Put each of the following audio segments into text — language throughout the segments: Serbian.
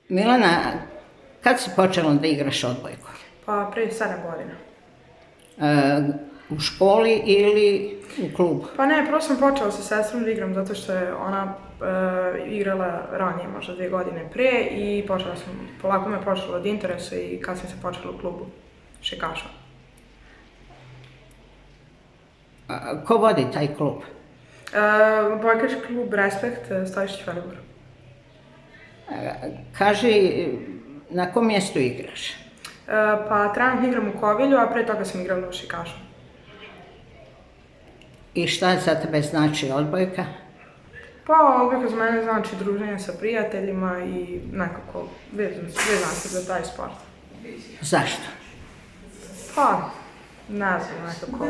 Milana, kad si počela da igraš odbojku? Pa prije 7 godina. U školi ili u klubu? Pa ne, prvo sam počela sa sestrom da igram zato što je ona igrala ranije, možda 2 godine prije i polako me počela od interesa i kasnije sam počela u klubu Šikaša. Ko vodi taj klub? Odbojkaški klub Respekt, Stojišić Velibor. Kaži, na kom mjestu igraš? Pa trenutno igram u Kovilju, a pre toga sam igrala u Šikašu. I šta za tebe znači odbojka? Pa odbojka za mene znači druženje sa prijateljima i nekako vezan se za taj sport. Zašto? Pa, ne znam, nekako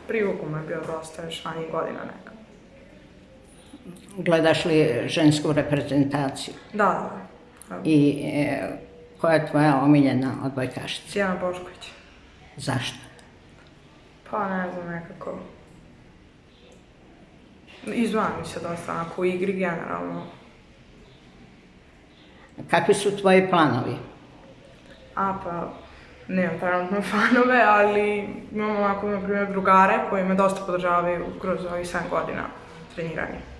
privukao me je bio dosta još ranijih godina nekako. Gledaš li žensku reprezentaciju? Da. I koja je tvoja omiljena odbojkašica? Cijena Bošković. Zašto? Pa ne znam, nekako izdvaja mi se dosta onako u igri generalno. Kakvi su tvoji planovi? Pa nemam trenutno fanove, ali imam ovako, na primjer, drugare koji me dosta podržavaju kroz ovih 7 godina treniranja.